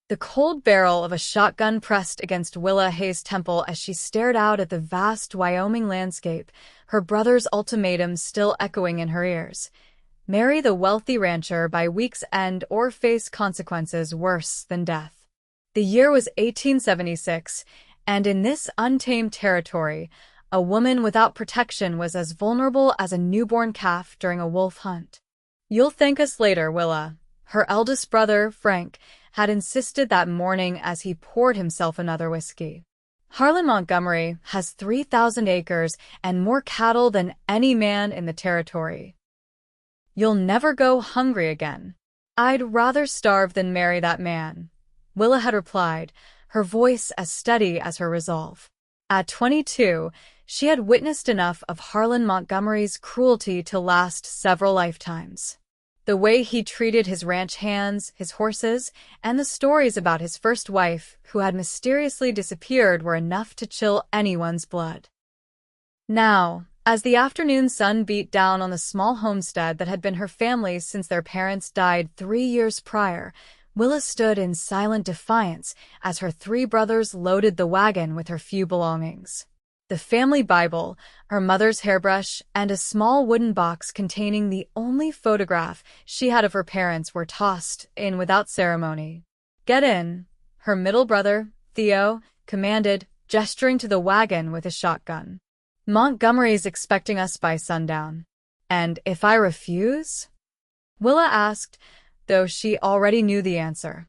The cold barrel of a shotgun pressed against Willa Hayes' temple as she stared out at the vast Wyoming landscape, her brother's ultimatum still echoing in her ears. Marry the wealthy rancher by week's end or face consequences worse than death. The year was 1876, and in this untamed territory, a woman without protection was as vulnerable as a newborn calf during a wolf hunt. "You'll thank us later, Willa," her eldest brother, Frank, had insisted that morning as he poured himself another whiskey. "Harlan Montgomery has 3,000 acres and more cattle than any man in the territory. You'll never go hungry again." "I'd rather starve than marry that man," Willa had replied, her voice as steady as her resolve. At 22, she had witnessed enough of Harlan Montgomery's cruelty to last several lifetimes. The way he treated his ranch hands, his horses, and the stories about his first wife, who had mysteriously disappeared, were enough to chill anyone's blood. Now, as the afternoon sun beat down on the small homestead that had been her family's since their parents died 3 years prior, Willa stood in silent defiance as her 3 brothers loaded the wagon with her few belongings. The family Bible, her mother's hairbrush, and a small wooden box containing the only photograph she had of her parents were tossed in without ceremony. "Get in," her middle brother, Theo, commanded, gesturing to the wagon with his shotgun. "Montgomery's expecting us by sundown." "And if I refuse?" Willa asked, though she already knew the answer.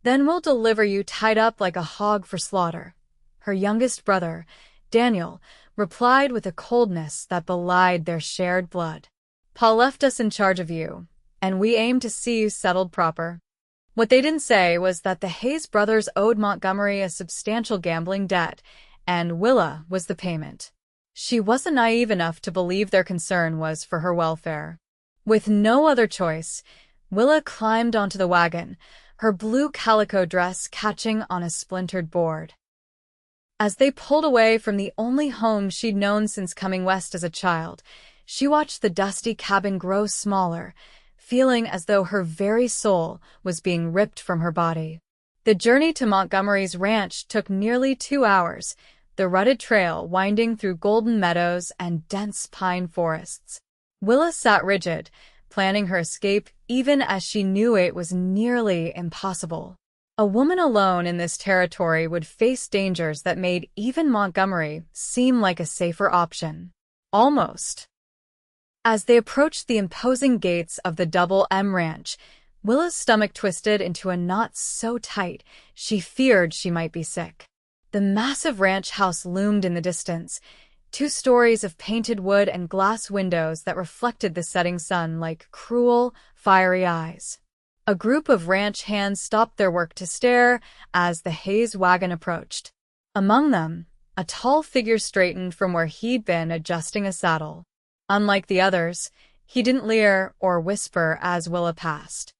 "Then we'll deliver you tied up like a hog for slaughter," her youngest brother, Daniel, replied with a coldness that belied their shared blood. "Pa left us in charge of you, and we aim to see you settled proper." What they didn't say was that the Hayes brothers owed Montgomery a substantial gambling debt, and Willa was the payment. She wasn't naive enough to believe their concern was for her welfare. With no other choice, Willa climbed onto the wagon, her blue calico dress catching on a splintered board. As they pulled away from the only home she'd known since coming west as a child, she watched the dusty cabin grow smaller, feeling as though her very soul was being ripped from her body. The journey to Montgomery's ranch took nearly 2 hours, the rutted trail winding through golden meadows and dense pine forests. Willa sat rigid, planning her escape even as she knew it was nearly impossible. A woman alone in this territory would face dangers that made even Montgomery seem like a safer option. Almost. As they approached the imposing gates of the Double M Ranch, Willa's stomach twisted into a knot so tight she feared she might be sick. The massive ranch house loomed in the distance, 2 stories of painted wood and glass windows that reflected the setting sun like cruel, fiery eyes. A group of ranch hands stopped their work to stare as the Hayes wagon approached. Among them, a tall figure straightened from where he'd been adjusting a saddle. Unlike the others, he didn't leer or whisper as Willa passed.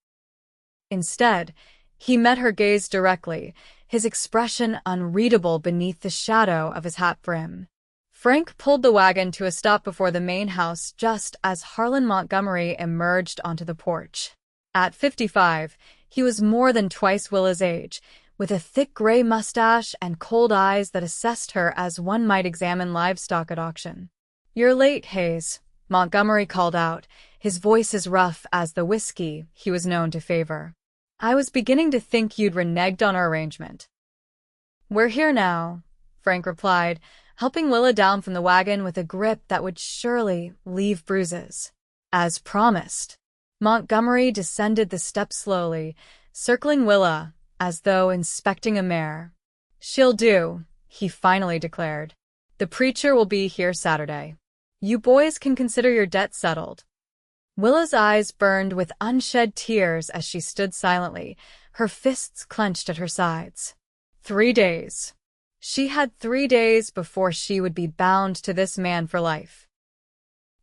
Instead, he met her gaze directly, his expression unreadable beneath the shadow of his hat brim. Frank pulled the wagon to a stop before the main house just as Harlan Montgomery emerged onto the porch. At 55, he was more than twice Willa's age, with a thick gray mustache and cold eyes that assessed her as one might examine livestock at auction. "You're late, Hayes," Montgomery called out, his voice as rough as the whiskey he was known to favor. "I was beginning to think you'd reneged on our arrangement." "We're here now," Frank replied, helping Willa down from the wagon with a grip that would surely leave bruises. As promised, Montgomery descended the steps slowly, circling Willa as though inspecting a mare. "She'll do," he finally declared. "The preacher will be here Saturday. You boys can consider your debt settled." Willa's eyes burned with unshed tears as she stood silently, her fists clenched at her sides. 3 days. She had 3 days before she would be bound to this man for life.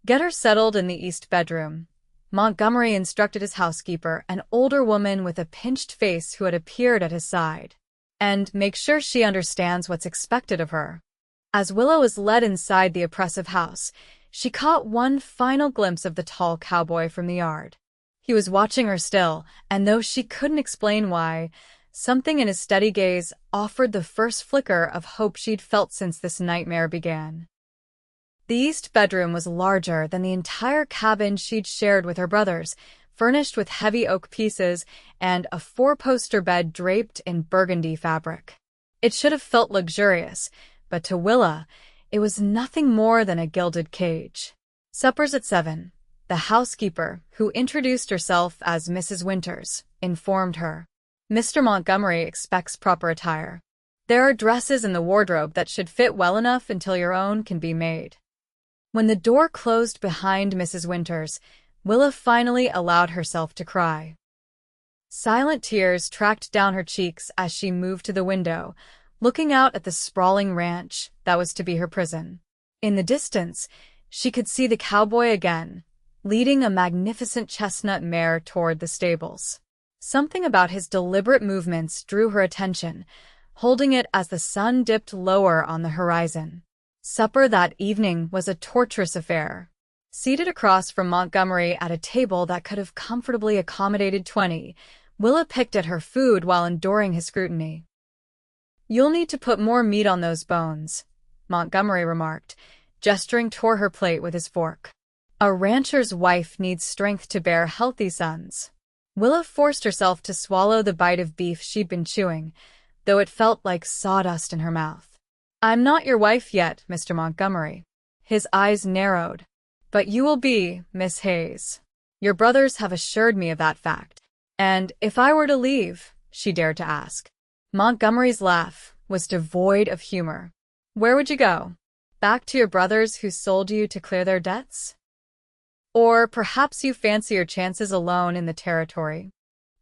"Get her settled in the east bedroom," Montgomery instructed his housekeeper, an older woman with a pinched face who had appeared at his side. "And make sure she understands what's expected of her." As Willa was led inside the oppressive house, she caught one final glimpse of the tall cowboy from the yard. He was watching her still, and though she couldn't explain why, Something in his steady gaze offered the first flicker of hope she'd felt since this nightmare began. The east bedroom was larger than the entire cabin she'd shared with her brothers, furnished with heavy oak pieces and a four-poster bed draped in burgundy fabric. It should have felt luxurious, but to Willa, it was nothing more than a gilded cage. "Supper's at 7, the housekeeper, who introduced herself as Mrs. Winters, informed her. "Mr. Montgomery expects proper attire. There are dresses in the wardrobe that should fit well enough until your own can be made." When the door closed behind Mrs. Winters, Willa finally allowed herself to cry. Silent tears tracked down her cheeks as she moved to the window, looking out at the sprawling ranch that was to be her prison. In the distance, she could see the cowboy again, leading a magnificent chestnut mare toward the stables. Something about his deliberate movements drew her attention, holding it as the sun dipped lower on the horizon. Supper that evening was a torturous affair. Seated across from Montgomery at a table that could have comfortably accommodated 20, Willa picked at her food while enduring his scrutiny. "You'll need to put more meat on those bones," Montgomery remarked, gesturing toward her plate with his fork. "A rancher's wife needs strength to bear healthy sons." Willa forced herself to swallow the bite of beef she'd been chewing, though it felt like sawdust in her mouth. "I'm not your wife yet, Mr. Montgomery." His eyes narrowed. "But you will be, Miss Hayes. Your brothers have assured me of that fact." "And if I were to leave?" she dared to ask. Montgomery's laugh was devoid of humor. "Where would you go? Back to your brothers who sold you to clear their debts? Or perhaps you fancy your chances alone in the territory?"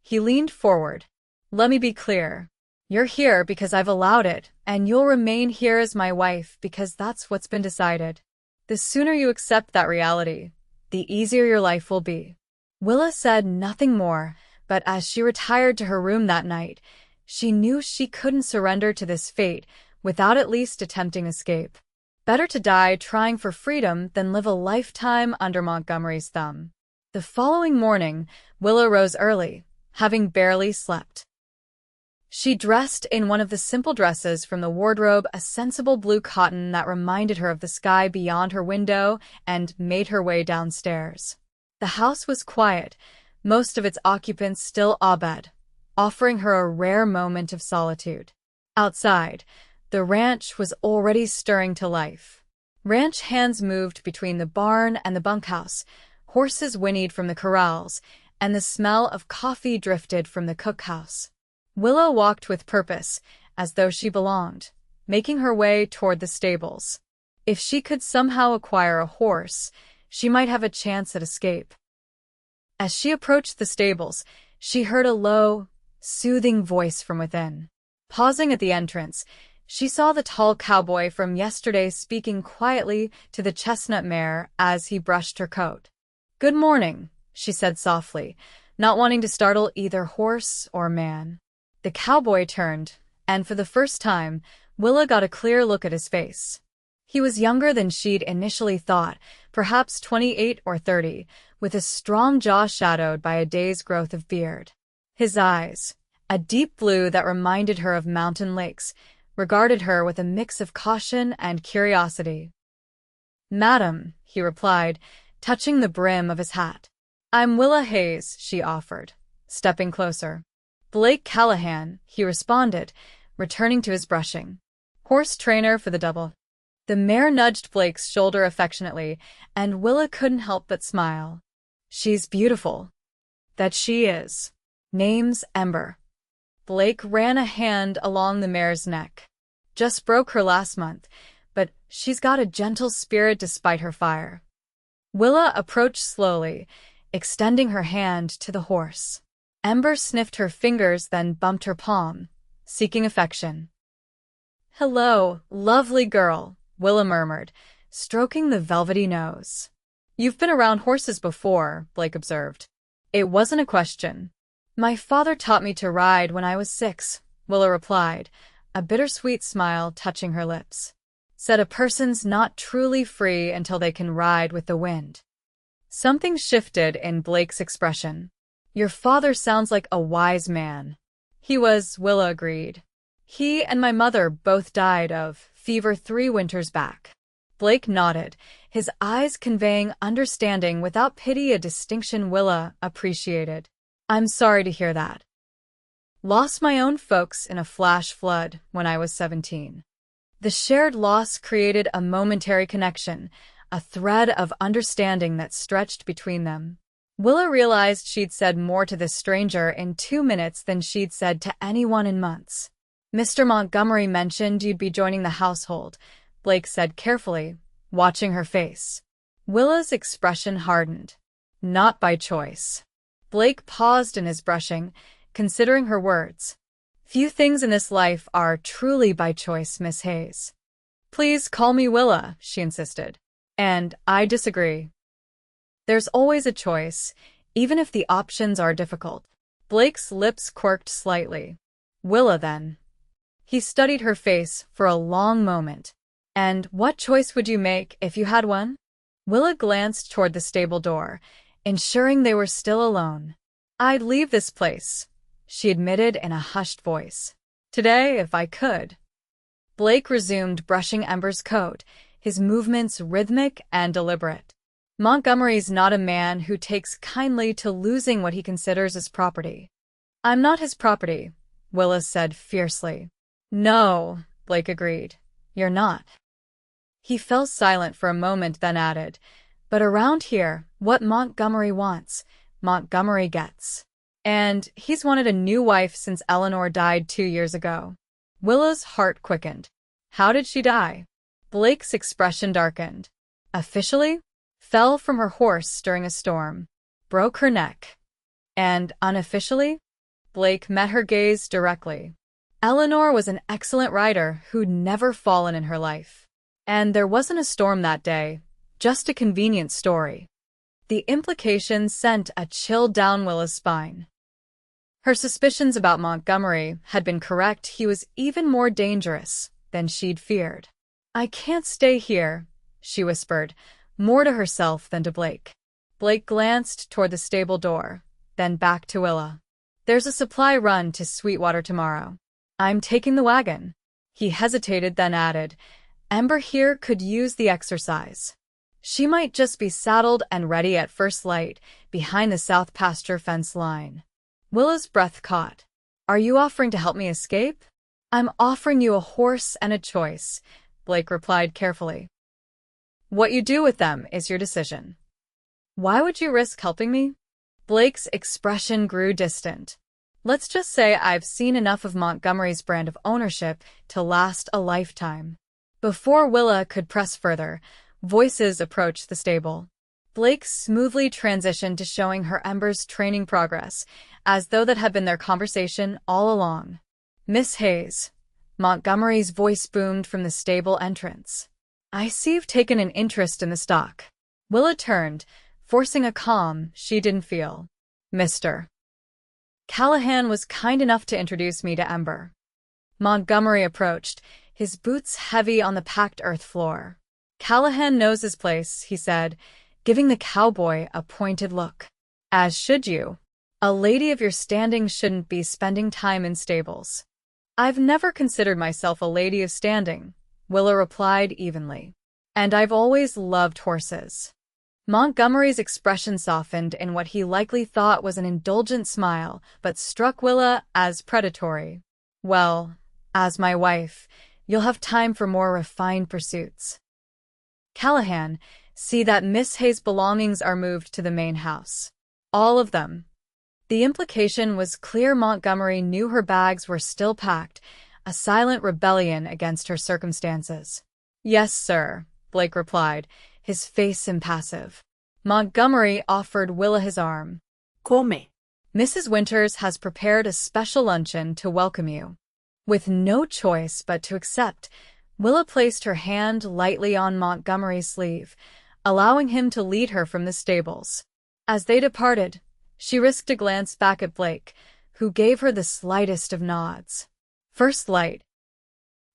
He leaned forward. "Let me be clear. You're here because I've allowed it, and you'll remain here as my wife because that's what's been decided. The sooner you accept that reality, the easier your life will be." Willa said nothing more, but as she retired to her room that night, she knew she couldn't surrender to this fate without at least attempting escape. Better to die trying for freedom than live a lifetime under Montgomery's thumb. The following morning, Willa rose early, having barely slept. She dressed in one of the simple dresses from the wardrobe, a sensible blue cotton that reminded her of the sky beyond her window, and made her way downstairs. The house was quiet, most of its occupants still abed, offering her a rare moment of solitude. Outside, the ranch was already stirring to life. Ranch hands moved between the barn and the bunkhouse, horses whinnied from the corrals, and the smell of coffee drifted from the cookhouse. Willa walked with purpose, as though she belonged, making her way toward the stables. If she could somehow acquire a horse, she might have a chance at escape. As she approached the stables, she heard a low, soothing voice from within. Pausing at the entrance, she saw the tall cowboy from yesterday speaking quietly to the chestnut mare as he brushed her coat. "Good morning," she said softly, not wanting to startle either horse or man. The cowboy turned, and for the first time, Willa got a clear look at his face. He was younger than she'd initially thought, perhaps 28 or 30, with a strong jaw shadowed by a day's growth of beard. His eyes, a deep blue that reminded her of mountain lakes, regarded her with a mix of caution and curiosity. "Madam," he replied, touching the brim of his hat. "I'm Willa Hayes," she offered, stepping closer. "Blake Callahan," he responded, returning to his brushing. "Horse trainer for the double." The mare nudged Blake's shoulder affectionately, and Willa couldn't help but smile. "She's beautiful." "That she is." "Name's Ember." Blake ran a hand along the mare's neck. "Just broke her last month, but she's got a gentle spirit despite her fire." Willa approached slowly, extending her hand to the horse. Ember sniffed her fingers, then bumped her palm, seeking affection. "Hello, lovely girl," Willa murmured, stroking the velvety nose. "You've been around horses before," Blake observed. "It wasn't a question." "My father taught me to ride when I was 6, Willa replied, a bittersweet smile touching her lips. "Said a person's not truly free until they can ride with the wind." Something shifted in Blake's expression. "Your father sounds like a wise man." He was, Willa agreed. He and my mother both died of fever 3 winters back. Blake nodded, his eyes conveying understanding without pity, a distinction Willa appreciated. I'm sorry to hear that. Lost my own folks in a flash flood when I was 17. The shared loss created a momentary connection, a thread of understanding that stretched between them. Willa realized she'd said more to this stranger in 2 minutes than she'd said to anyone in months. Mr. Montgomery mentioned you'd be joining the household, Blake said carefully, watching her face. Willa's expression hardened. Not by choice. Blake paused in his brushing, considering her words. Few things in this life are truly by choice, Miss Hayes. Please call me Willa, she insisted. And I disagree. There's always a choice, even if the options are difficult. Blake's lips quirked slightly. Willa, then. He studied her face for a long moment. And what choice would you make if you had one? Willa glanced toward the stable door, ensuring they were still alone. I'd leave this place, she admitted in a hushed voice. Today, if I could. Blake resumed brushing Ember's coat, his movements rhythmic and deliberate. Montgomery's not a man who takes kindly to losing what he considers his property. I'm not his property, Willa said fiercely. No, Blake agreed. You're not. He fell silent for a moment, then added, but around here, what Montgomery wants, Montgomery gets. And he's wanted a new wife since Eleanor died 2 years ago. Willa's heart quickened. How did she die? Blake's expression darkened. Officially? Fell from her horse during a storm. Broke her neck. And unofficially? Blake met her gaze directly. Eleanor was an excellent rider who'd never fallen in her life. And there wasn't a storm that day, just a convenient story. The implication sent a chill down Willa's spine. Her suspicions about Montgomery had been correct. He was even more dangerous than she'd feared. I can't stay here, she whispered, more to herself than to Blake. Blake glanced toward the stable door, then back to Willa. There's a supply run to Sweetwater tomorrow. I'm taking the wagon. He hesitated, then added, Ember here could use the exercise. She might just be saddled and ready at first light, behind the south pasture fence line. Willa's breath caught. Are you offering to help me escape? I'm offering you a horse and a choice, Blake replied carefully. What you do with them is your decision. Why would you risk helping me? Blake's expression grew distant. Let's just say I've seen enough of Montgomery's brand of ownership to last a lifetime. Before Willa could press further, voices approached the stable. Blake smoothly transitioned to showing her Ember's training progress, as though that had been their conversation all along. Miss Hayes, Montgomery's voice boomed from the stable entrance. I see you've taken an interest in the stock. Willa turned, forcing a calm she didn't feel. Mr. Callahan was kind enough to introduce me to Ember. Montgomery approached, his boots heavy on the packed earth floor. Callahan knows his place, he said, giving the cowboy a pointed look. As should you. A lady of your standing shouldn't be spending time in stables. I've never considered myself a lady of standing, Willa replied evenly. And I've always loved horses. Montgomery's expression softened in what he likely thought was an indulgent smile, but struck Willa as predatory. Well, as my wife, you'll have time for more refined pursuits. Callahan, see that Miss Hayes' belongings are moved to the main house. All of them. The implication was clear. Montgomery knew her bags were still packed, a silent rebellion against her circumstances. Yes, sir, Blake replied, his face impassive. Montgomery offered Willa his arm. Come. Mrs. Winters has prepared a special luncheon to welcome you. With no choice but to accept, Willa placed her hand lightly on Montgomery's sleeve, allowing him to lead her from the stables. As they departed, she risked a glance back at Blake, who gave her the slightest of nods. First light.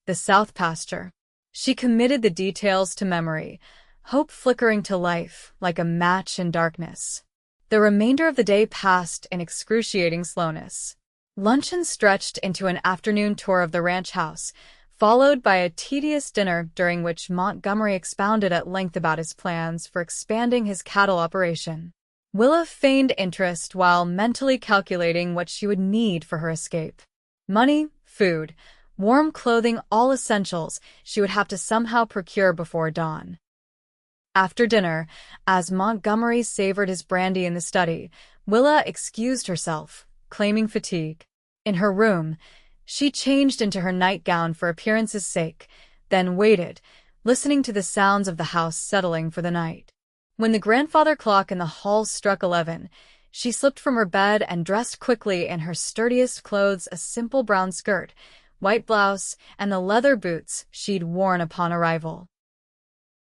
The south pasture. She committed the details to memory, hope flickering to life like a match in darkness. The remainder of the day passed in excruciating slowness. Luncheon stretched into an afternoon tour of the ranch house, followed by a tedious dinner during which Montgomery expounded at length about his plans for expanding his cattle operation. Willa feigned interest while mentally calculating what she would need for her escape. Money, food, warm clothing, all essentials she would have to somehow procure before dawn. After dinner, as Montgomery savored his brandy in the study, Willa excused herself, claiming fatigue. In her room, she changed into her nightgown for appearance's sake, then waited, listening to the sounds of the house settling for the night. When the grandfather clock in the hall struck 11, she slipped from her bed and dressed quickly in her sturdiest clothes, a simple brown skirt, white blouse, and the leather boots she'd worn upon arrival.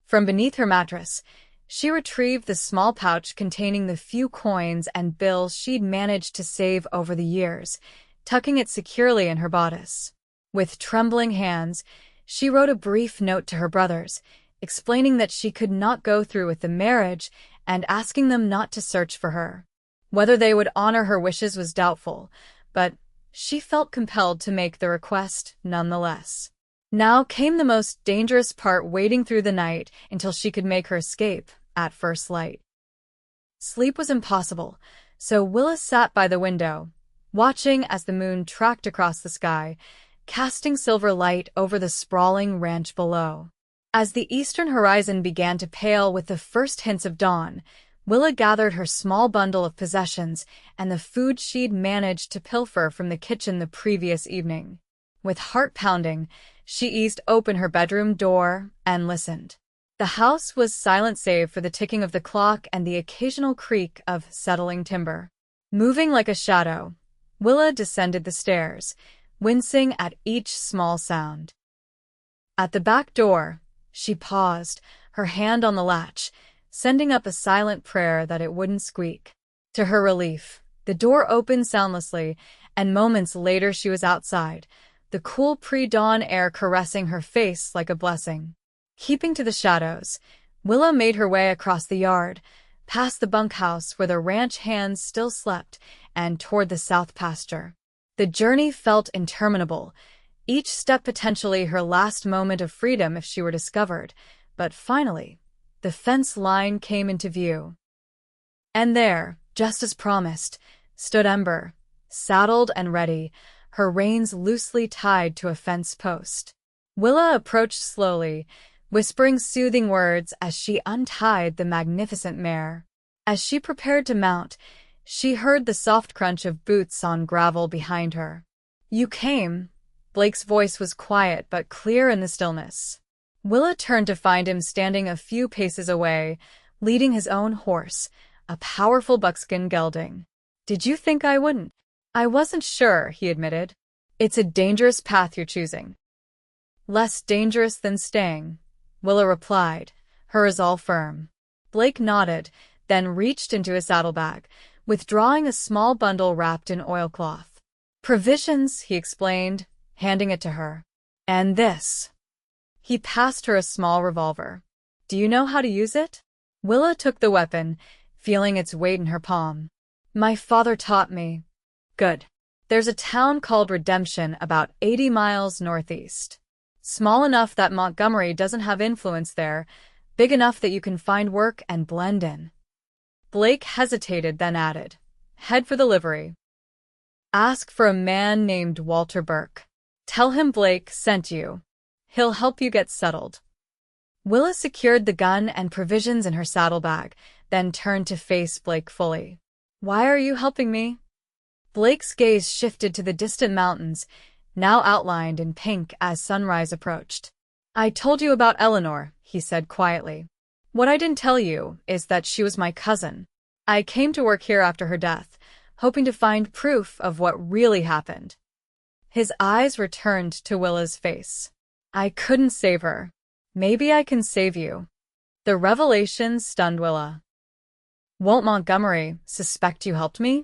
From beneath her mattress, she retrieved the small pouch containing the few coins and bills she'd managed to save over the years, tucking it securely in her bodice. With trembling hands, she wrote a brief note to her brothers, explaining that she could not go through with the marriage and asking them not to search for her. Whether they would honor her wishes was doubtful, but she felt compelled to make the request nonetheless. Now came the most dangerous part, waiting through the night until she could make her escape at first light. Sleep was impossible, so Willa sat by the window, watching as the moon tracked across the sky, casting silver light over the sprawling ranch below. As the eastern horizon began to pale with the first hints of dawn, Willa gathered her small bundle of possessions and the food she'd managed to pilfer from the kitchen the previous evening. With heart pounding, she eased open her bedroom door and listened. The house was silent save for the ticking of the clock and the occasional creak of settling timber. Moving like a shadow, Willa descended the stairs, wincing at each small sound. At the back door, she paused, her hand on the latch, sending up a silent prayer that it wouldn't squeak. To her relief, the door opened soundlessly, and moments later she was outside, the cool pre-dawn air caressing her face like a blessing. Keeping to the shadows, Willa made her way across the yard, past the bunkhouse where the ranch hands still slept, and toward the south pasture. The journey felt interminable, each step potentially her last moment of freedom if she were discovered, but finally, the fence line came into view. And there, just as promised, stood Ember, saddled and ready, her reins loosely tied to a fence post. Willa approached slowly, whispering soothing words as she untied the magnificent mare. As she prepared to mount, she heard the soft crunch of boots on gravel behind her. "You came." Blake's voice was quiet but clear in the stillness. Willa turned to find him standing a few paces away, leading his own horse, a powerful buckskin gelding. "Did you think I wouldn't?" "I wasn't sure," he admitted. "It's a dangerous path you're choosing." "Less dangerous than staying," Willa replied, her resolve firm. Blake nodded, then reached into his saddlebag, withdrawing a small bundle wrapped in oilcloth. "Provisions," he explained, handing it to her. "And this." He passed her a small revolver. "Do you know how to use it?" Willa took the weapon, feeling its weight in her palm. "My father taught me." "Good. There's a town called Redemption about 80 miles northeast. Small enough that Montgomery doesn't have influence there, big enough that you can find work and blend in." Blake hesitated, then added, "Head for the livery. Ask for a man named Walter Burke. Tell him Blake sent you. He'll help you get settled." Willa secured the gun and provisions in her saddlebag, then turned to face Blake fully. "Why are you helping me?" Blake's gaze shifted to the distant mountains, now outlined in pink as sunrise approached. "I told you about Eleanor," he said quietly. "What I didn't tell you is that she was my cousin. I came to work here after her death, hoping to find proof of what really happened." His eyes returned to Willa's face. "I couldn't save her. Maybe I can save you." The revelation stunned Willa. "Won't Montgomery suspect you helped me?"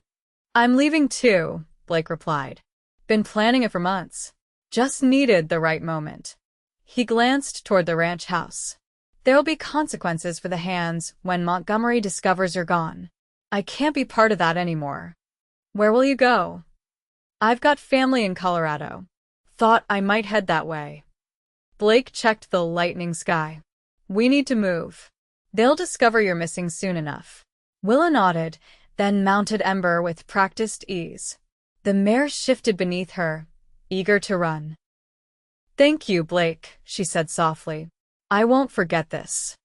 "I'm leaving too," Blake replied. "Been planning it for months. Just needed the right moment." He glanced toward the ranch house. "There'll be consequences for the hands when Montgomery discovers you're gone. I can't be part of that anymore." "Where will you go?" I've got family in Colorado. Thought I might head that way. Blake checked the lightning sky. We need to move. They'll discover you're missing soon enough. Willa nodded, then mounted Ember with practiced ease. The mare shifted beneath her, eager to run. Thank you, Blake, she said softly. I won't forget this.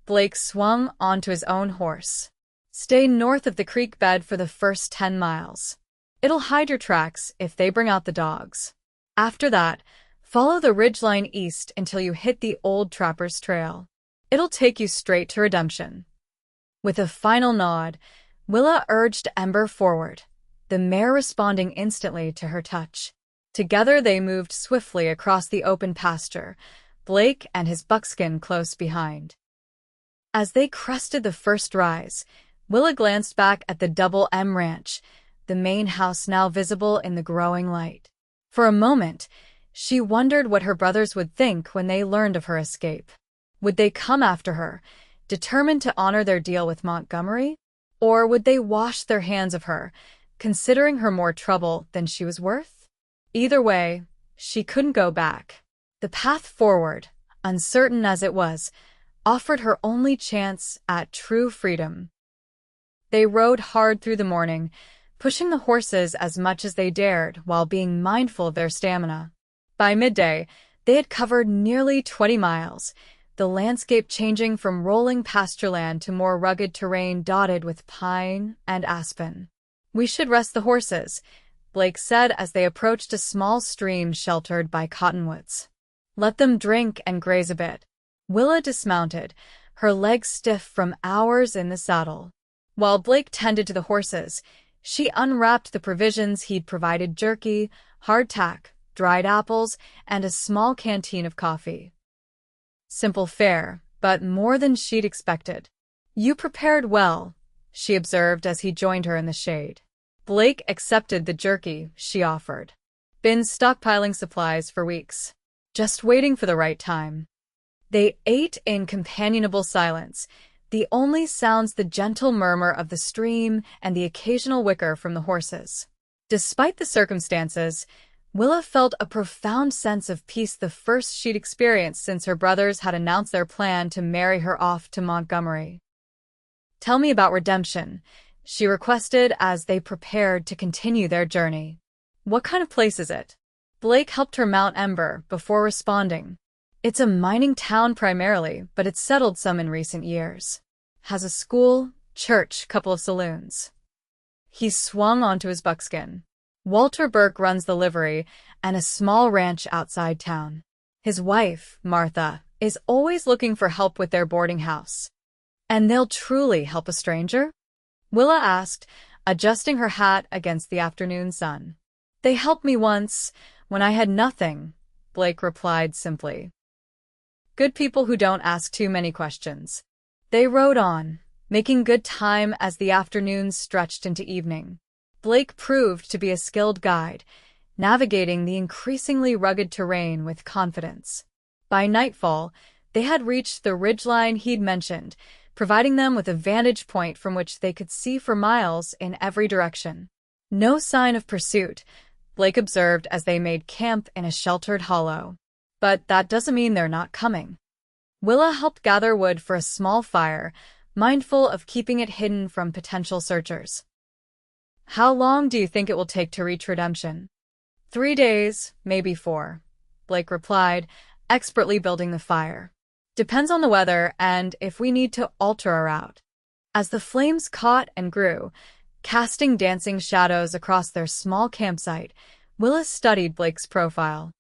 Blake swung onto his own horse. Stay north of the creek bed for the first 10 miles. It'll hide your tracks if they bring out the dogs. After that, follow the ridgeline east until you hit the old Trapper's Trail. It'll take you straight to Redemption. With a final nod, Willa urged Ember forward, the mare responding instantly to her touch. Together they moved swiftly across the open pasture, Blake and his buckskin close behind. As they crested the first rise, Willa glanced back at the Double M Ranch, the main house now visible in the growing light. For a moment, she wondered what her brothers would think when they learned of her escape. Would they come after her, determined to honor their deal with Montgomery? Or would they wash their hands of her, considering her more trouble than she was worth? Either way, she couldn't go back. The path forward, uncertain as it was, offered her only chance at true freedom. They rode hard through the morning, pushing the horses as much as they dared while being mindful of their stamina. By midday, they had covered nearly 20 miles, the landscape changing from rolling pastureland to more rugged terrain dotted with pine and aspen. We should rest the horses, Blake said as they approached a small stream sheltered by cottonwoods. Let them drink and graze a bit. Willa dismounted, her legs stiff from hours in the saddle. While Blake tended to the horses, she unwrapped the provisions he'd provided: jerky, hardtack, dried apples, and a small canteen of coffee. Simple fare, but more than she'd expected. You prepared well, she observed as he joined her in the shade. Blake accepted the jerky she offered. Been stockpiling supplies for weeks. Just waiting for the right time. They ate in companionable silence, the only sounds the gentle murmur of the stream and the occasional whicker from the horses. Despite the circumstances, Willa felt a profound sense of peace, the first she'd experienced since her brothers had announced their plan to marry her off to Montgomery. Tell me about Redemption, she requested as they prepared to continue their journey. What kind of place is it? Blake helped her mount Ember before responding. It's a mining town primarily, but it's settled some in recent years. Has a school, church, couple of saloons. He swung onto his buckskin. Walter Burke runs the livery and a small ranch outside town. His wife, Martha, is always looking for help with their boarding house. And they'll truly help a stranger? Willa asked, adjusting her hat against the afternoon sun. They helped me once, when I had nothing, Blake replied simply. Good people who don't ask too many questions. They rode on, making good time as the afternoons stretched into evening. Blake proved to be a skilled guide, navigating the increasingly rugged terrain with confidence. By nightfall, they had reached the ridgeline he'd mentioned, providing them with a vantage point from which they could see for miles in every direction. No sign of pursuit, Blake observed as they made camp in a sheltered hollow. But that doesn't mean they're not coming. Willa helped gather wood for a small fire, mindful of keeping it hidden from potential searchers. How long do you think it will take to reach Redemption? 3 days, maybe 4, Blake replied, expertly building the fire. Depends on the weather and if we need to alter our route. As the flames caught and grew, casting dancing shadows across their small campsite, Willa studied Blake's profile.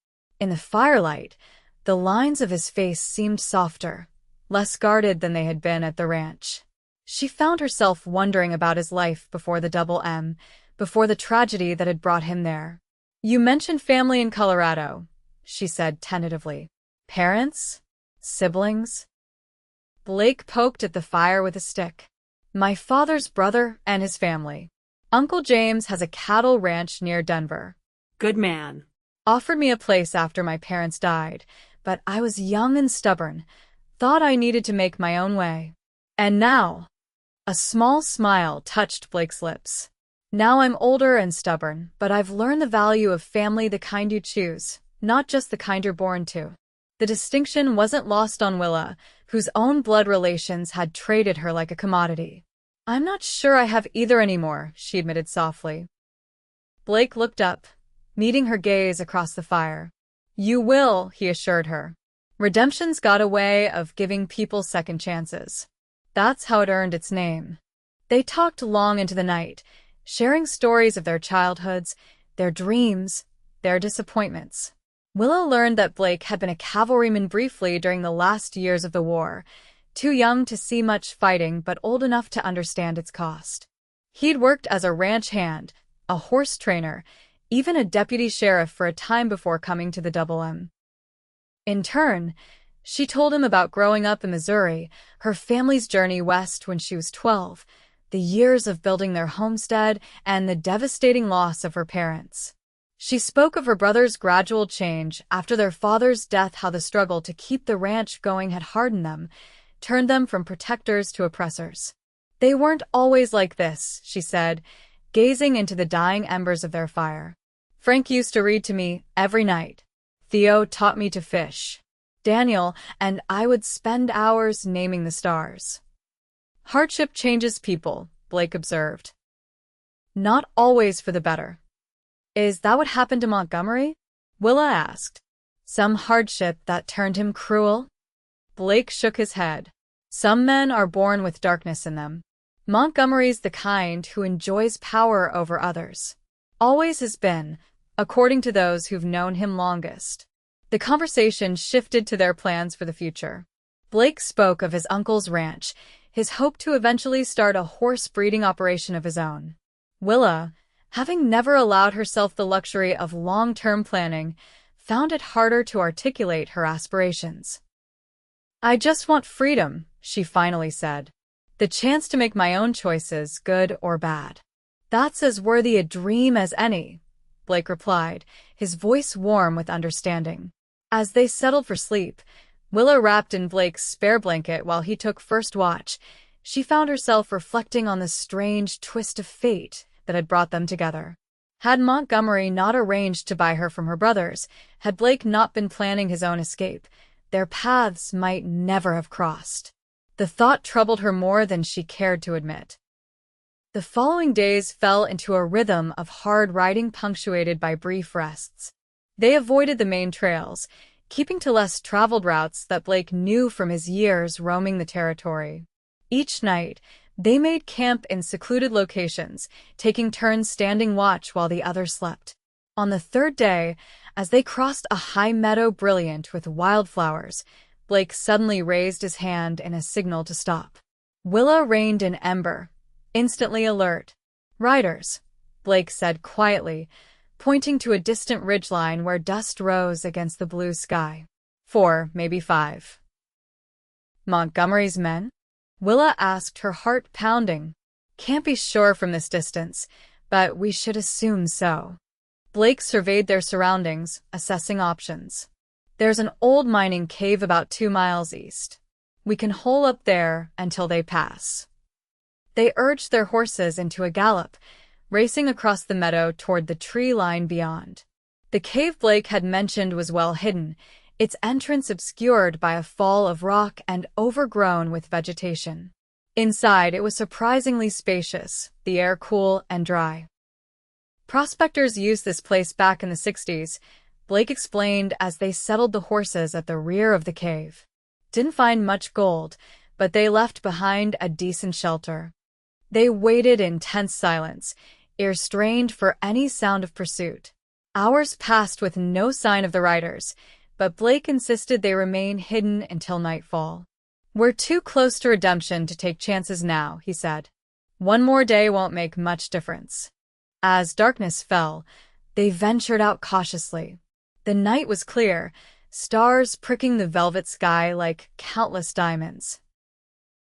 In the firelight, the lines of his face seemed softer, less guarded than they had been at the ranch. She found herself wondering about his life before the Double M, before the tragedy that had brought him there. You mentioned family in Colorado, she said tentatively. Parents? Siblings? Blake poked at the fire with a stick. My father's brother and his family. Uncle James has a cattle ranch near Denver. Good man. Offered me a place after my parents died, but I was young and stubborn, thought I needed to make my own way. And now... A small smile touched Blake's lips. Now I'm older and stubborn, but I've learned the value of family, the kind you choose, not just the kind you're born to. The distinction wasn't lost on Willa, whose own blood relations had traded her like a commodity. I'm not sure I have either anymore, she admitted softly. Blake looked up, meeting her gaze across the fire. You will, he assured her. Redemption's got a way of giving people second chances. That's how it earned its name. They talked long into the night, sharing stories of their childhoods, their dreams, their disappointments. Willa learned that Blake had been a cavalryman briefly during the last years of the war, too young to see much fighting but old enough to understand its cost. He'd worked as a ranch hand, a horse trainer, even a deputy sheriff for a time before coming to the Double M. In turn, she told him about growing up in Missouri, her family's journey west when she was 12, the years of building their homestead, and the devastating loss of her parents. She spoke of her brother's gradual change after their father's death, how the struggle to keep the ranch going had hardened them, turned them from protectors to oppressors. They weren't always like this, she said, gazing into the dying embers of their fire. Frank used to read to me every night. Theo taught me to fish. Daniel and I would spend hours naming the stars. Hardship changes people, Blake observed. Not always for the better. Is that what happened to Montgomery? Willa asked. Some hardship that turned him cruel? Blake shook his head. Some men are born with darkness in them. Montgomery's the kind who enjoys power over others. Always has been, according to those who've known him longest. The conversation shifted to their plans for the future. Blake spoke of his uncle's ranch, his hope to eventually start a horse breeding operation of his own. Willa, having never allowed herself the luxury of long-term planning, found it harder to articulate her aspirations. I just want freedom, she finally said. The chance to make my own choices, good or bad. That's as worthy a dream as any, Blake replied, his voice warm with understanding. As they settled for sleep, Willa wrapped in Blake's spare blanket while he took first watch. She found herself reflecting on the strange twist of fate that had brought them together. Had Montgomery not arranged to buy her from her brothers, had Blake not been planning his own escape, their paths might never have crossed. The thought troubled her more than she cared to admit. The following days fell into a rhythm of hard riding punctuated by brief rests. They avoided the main trails, keeping to less traveled routes that Blake knew from his years roaming the territory. Each night, they made camp in secluded locations, taking turns standing watch while the others slept. On the third day, as they crossed a high meadow brilliant with wildflowers, Blake suddenly raised his hand in a signal to stop. Willa reined in Ember, instantly alert. Riders, Blake said quietly, pointing to a distant ridgeline where dust rose against the blue sky. 4, maybe 5. Montgomery's men? Willa asked, her heart pounding. Can't be sure from this distance, but we should assume so. Blake surveyed their surroundings, assessing options. There's an old mining cave about 2 miles east. We can hole up there until they pass. They urged their horses into a gallop, racing across the meadow toward the tree line beyond. The cave Blake had mentioned was well hidden, its entrance obscured by a fall of rock and overgrown with vegetation. Inside, it was surprisingly spacious, the air cool and dry. Prospectors used this place back in the 60s, Blake explained as they settled the horses at the rear of the cave. Didn't find much gold, but they left behind a decent shelter. They waited in tense silence, ears strained for any sound of pursuit. Hours passed with no sign of the riders, but Blake insisted they remain hidden until nightfall. We're too close to redemption to take chances now, he said. One more day won't make much difference. As darkness fell, they ventured out cautiously. The night was clear, stars pricking the velvet sky like countless diamonds.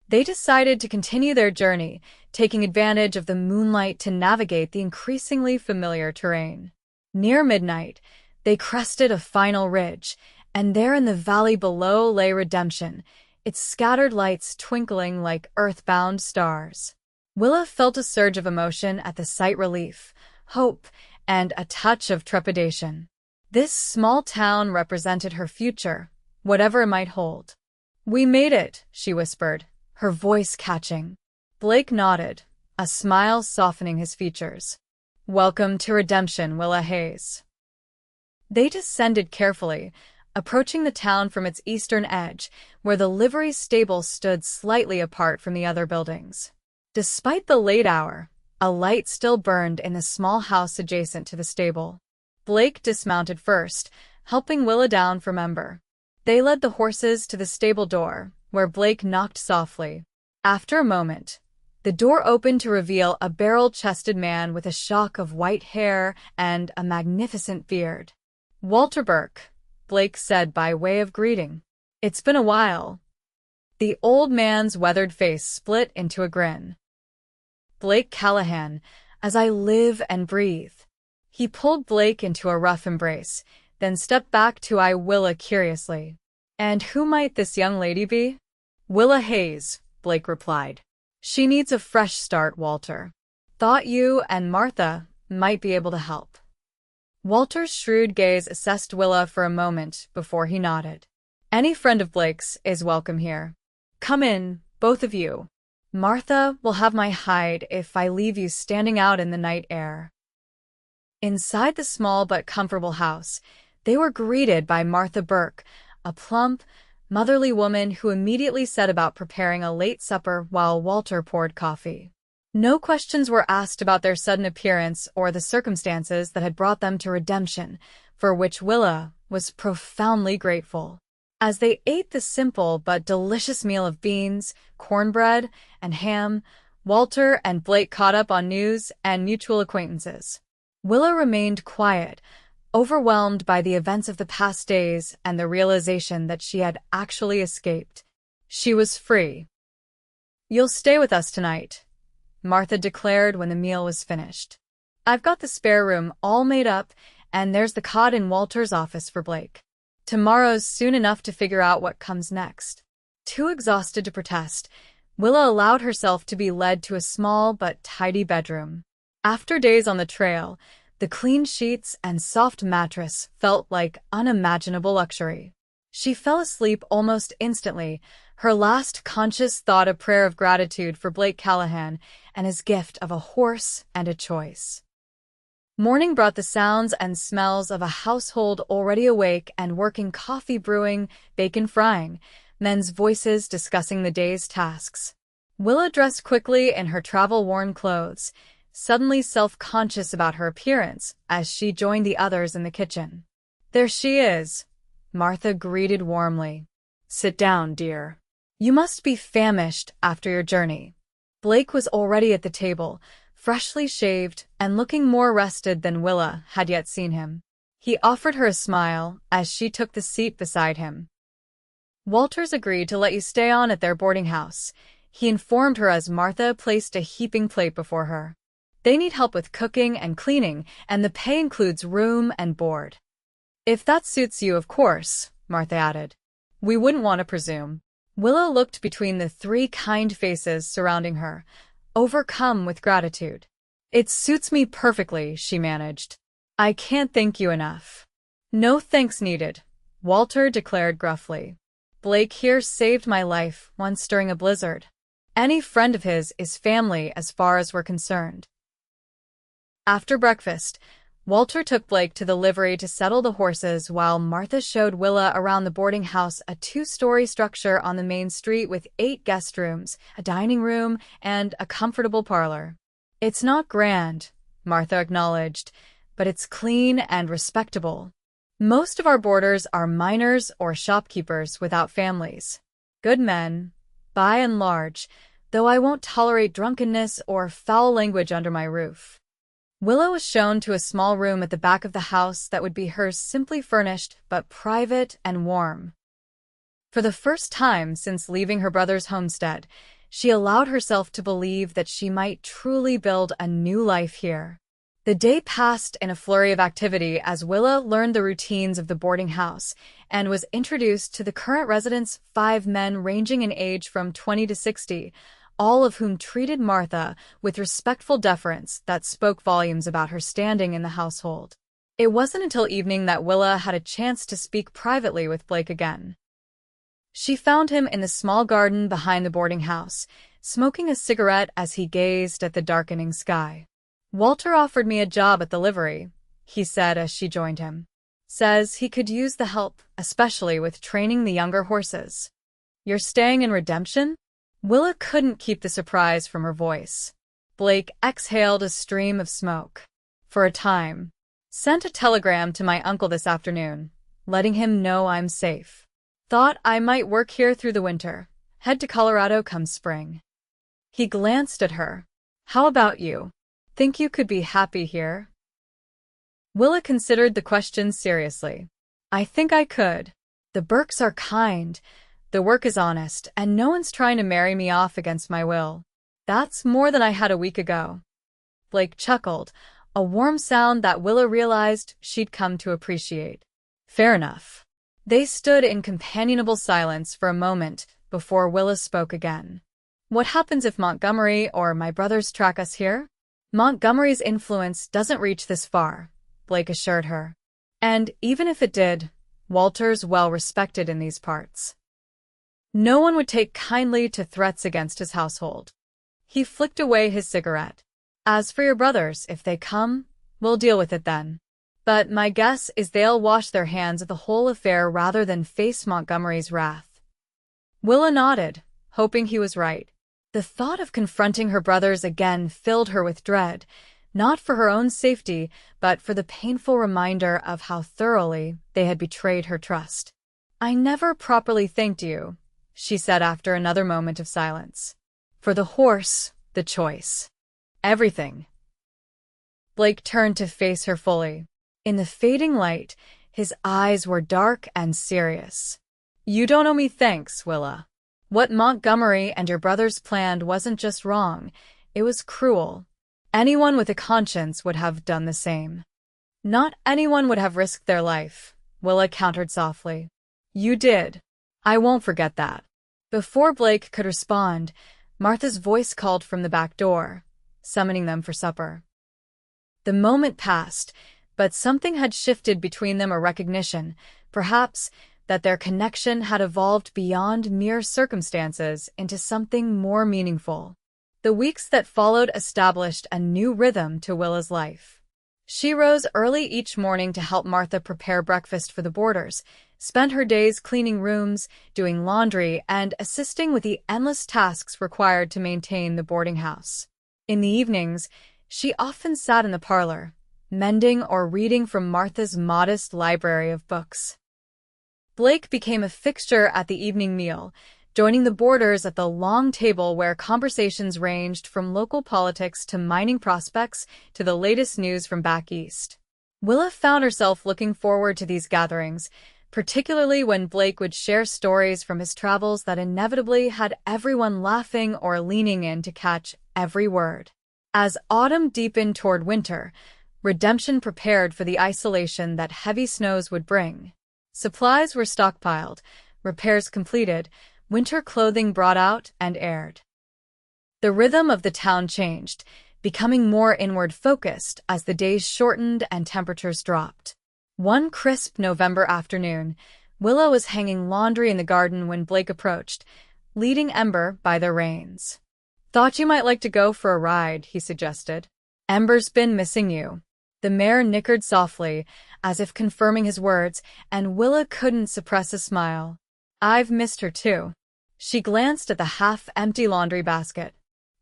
They decided to continue their journey, taking advantage of the moonlight to navigate the increasingly familiar terrain. Near midnight, they crested a final ridge, and there in the valley below lay Redemption, its scattered lights twinkling like earthbound stars. Willa felt a surge of emotion at the sight, relief, hope, and a touch of trepidation. This small town represented her future, whatever it might hold. "We made it," she whispered, her voice catching. Blake nodded, a smile softening his features. "Welcome to redemption, Willa Hayes." They descended carefully, approaching the town from its eastern edge, where the livery stable stood slightly apart from the other buildings. Despite the late hour, a light still burned in the small house adjacent to the stable. Blake dismounted first, helping Willa down from Ember. They led the horses to the stable door, where Blake knocked softly. After a moment, the door opened to reveal a barrel-chested man with a shock of white hair and a magnificent beard. "Walter Burke," Blake said by way of greeting. "It's been a while." The old man's weathered face split into a grin. "Blake Callahan, as I live and breathe." He pulled Blake into a rough embrace, then stepped back to eye Willa curiously. "And who might this young lady be?" "Willa Hayes," Blake replied. "She needs a fresh start, Walter. Thought you and Martha might be able to help." Walter's shrewd gaze assessed Willa for a moment before he nodded. "Any friend of Blake's is welcome here. Come in, both of you. Martha will have my hide if I leave you standing out in the night air." Inside the small but comfortable house, they were greeted by Martha Burke, a plump, motherly woman who immediately set about preparing a late supper while Walter poured coffee. No questions were asked about their sudden appearance or the circumstances that had brought them to redemption, for which Willa was profoundly grateful. As they ate the simple but delicious meal of beans, cornbread, and ham, Walter and Blake caught up on news and mutual acquaintances. Willa remained quiet, overwhelmed by the events of the past days and the realization that she had actually escaped. She was free. "You'll stay with us tonight," Martha declared when the meal was finished. "I've got the spare room all made up, and there's the cot in Walter's office for Blake. Tomorrow's soon enough to figure out what comes next." Too exhausted to protest, Willa allowed herself to be led to a small but tidy bedroom. After days on the trail, the clean sheets and soft mattress felt like unimaginable luxury. She fell asleep almost instantly, her last conscious thought a prayer of gratitude for Blake Callahan and his gift of a horse and a choice. Morning brought the sounds and smells of a household already awake and working, coffee brewing, bacon frying, men's voices discussing the day's tasks. Willa dressed quickly in her travel-worn clothes, suddenly self-conscious about her appearance as she joined the others in the kitchen. "There she is," Martha greeted warmly. "Sit down, dear. You must be famished after your journey." Blake was already at the table, freshly shaved and looking more rested than Willa had yet seen him. He offered her a smile as she took the seat beside him. "Walters agreed to let you stay on at their boarding house," he informed her as Martha placed a heaping plate before her. "They need help with cooking and cleaning, and the pay includes room and board." "If that suits you, of course," Martha added. "We wouldn't want to presume." Willa looked between the three kind faces surrounding her, overcome with gratitude. "It suits me perfectly," she managed. "I can't thank you enough." "No thanks needed," Walter declared gruffly. "Blake here saved my life once during a blizzard. Any friend of his is family as far as we're concerned." After breakfast, Walter took Blake to the livery to settle the horses while Martha showed Willa around the boarding house, a two-story structure on the main street with 8 guest rooms, a dining room, and a comfortable parlor. "It's not grand," Martha acknowledged, "but it's clean and respectable. Most of our boarders are miners or shopkeepers without families. Good men, by and large, though I won't tolerate drunkenness or foul language under my roof." Willa was shown to a small room at the back of the house that would be hers, simply furnished but private and warm. For the first time since leaving her brother's homestead, she allowed herself to believe that she might truly build a new life here. The day passed in a flurry of activity as Willa learned the routines of the boarding house and was introduced to the current residents, 5 men ranging in age from 20 to 60, all of whom treated Martha with respectful deference that spoke volumes about her standing in the household. It wasn't until evening that Willa had a chance to speak privately with Blake again. She found him in the small garden behind the boarding house, smoking a cigarette as he gazed at the darkening sky. "Walter offered me a job at the livery," he said as she joined him. "Says he could use the help, especially with training the younger horses." "You're staying in Redemption?" Willa couldn't keep the surprise from her voice. Blake exhaled a stream of smoke. "For a time. Sent a telegram to my uncle this afternoon, letting him know I'm safe. Thought I might work here through the winter. Head to Colorado come spring." He glanced at her. "How about you? Think you could be happy here?" Willa considered the question seriously. "I think I could. The Burkes are kind, the work is honest, and no one's trying to marry me off against my will. That's more than I had a week ago." Blake chuckled, a warm sound that Willa realized she'd come to appreciate. "Fair enough." They stood in companionable silence for a moment before Willa spoke again. "What happens if Montgomery or my brothers track us here?" "Montgomery's influence doesn't reach this far," Blake assured her. "And even if it did, Walter's well respected in these parts. No one would take kindly to threats against his household." He flicked away his cigarette. "As for your brothers, if they come, we'll deal with it then. But my guess is they'll wash their hands of the whole affair rather than face Montgomery's wrath." Willa nodded, hoping he was right. The thought of confronting her brothers again filled her with dread, not for her own safety, but for the painful reminder of how thoroughly they had betrayed her trust. "I never properly thanked you," she said after another moment of silence. "For the horse, the choice. Everything." Blake turned to face her fully. In the fading light, his eyes were dark and serious. "You don't owe me thanks, Willa. What Montgomery and your brothers planned wasn't just wrong, it was cruel. Anyone with a conscience would have done the same." "Not anyone would have risked their life," Willa countered softly. "You did. I won't forget that." Before Blake could respond, Martha's voice called from the back door, summoning them for supper. The moment passed, but something had shifted between them, a recognition, perhaps, that their connection had evolved beyond mere circumstances into something more meaningful. The weeks that followed established a new rhythm to Willa's life. She rose early each morning to help Martha prepare breakfast for the boarders, spent her days cleaning rooms, doing laundry, and assisting with the endless tasks required to maintain the boarding house. In the evenings, she often sat in the parlor, mending or reading from Martha's modest library of books. Blake became a fixture at the evening meal, joining the boarders at the long table where conversations ranged from local politics to mining prospects to the latest news from back east. Willa found herself looking forward to these gatherings, particularly when Blake would share stories from his travels that inevitably had everyone laughing or leaning in to catch every word. As autumn deepened toward winter, Redemption prepared for the isolation that heavy snows would bring. Supplies were stockpiled, repairs completed, winter clothing brought out and aired. The rhythm of the town changed, becoming more inward-focused as the days shortened and temperatures dropped. One crisp November afternoon, Willa was hanging laundry in the garden when Blake approached, leading Ember by the reins. "Thought you might like to go for a ride," he suggested. "Ember's been missing you." The mare nickered softly, as if confirming his words, and Willa couldn't suppress a smile. "I've missed her too." She glanced at the half-empty laundry basket.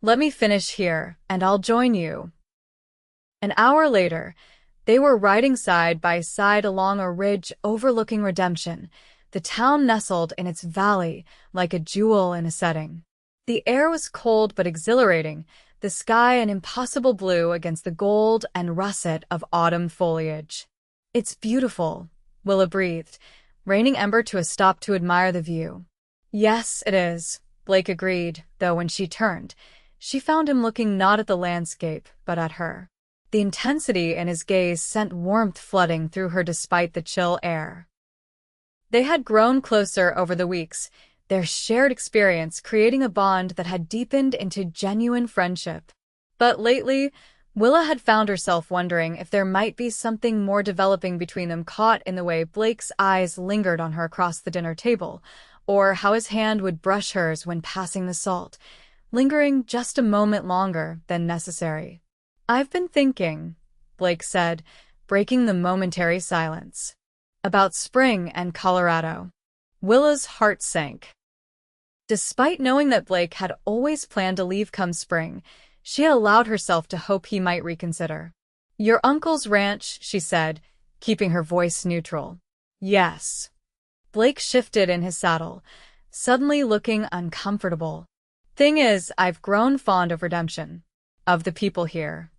"Let me finish here, and I'll join you." An hour later, they were riding side by side along a ridge overlooking Redemption, the town nestled in its valley like a jewel in a setting. The air was cold but exhilarating, the sky an impossible blue against the gold and russet of autumn foliage. "It's beautiful," Willa breathed, reining Ember to a stop to admire the view. "Yes, it is," Blake agreed, though when she turned, she found him looking not at the landscape, but at her. The intensity in his gaze sent warmth flooding through her despite the chill air. They had grown closer over the weeks, their shared experience creating a bond that had deepened into genuine friendship. But lately, Willa had found herself wondering if there might be something more developing between them, caught in the way Blake's eyes lingered on her across the dinner table, or how his hand would brush hers when passing the salt, lingering just a moment longer than necessary. "I've been thinking," Blake said, breaking the momentary silence, "about spring and Colorado." Willa's heart sank. Despite knowing that Blake had always planned to leave come spring, she had allowed herself to hope he might reconsider. "Your uncle's ranch," she said, keeping her voice neutral. "Yes." Blake shifted in his saddle, suddenly looking uncomfortable. "Thing is, I've grown fond of redemption. Of the people here."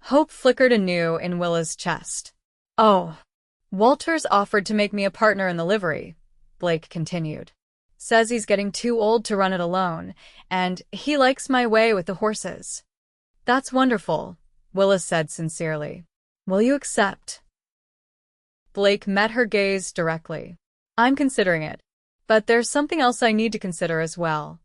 Hope flickered anew in Willa's chest. "Oh, Walter's offered to make me a partner in the livery," Blake continued. "Says he's getting too old to run it alone, and he likes my way with the horses." "That's wonderful," Willa said sincerely. "Will you accept?" Blake met her gaze directly. "I'm considering it, but there's something else I need to consider as well."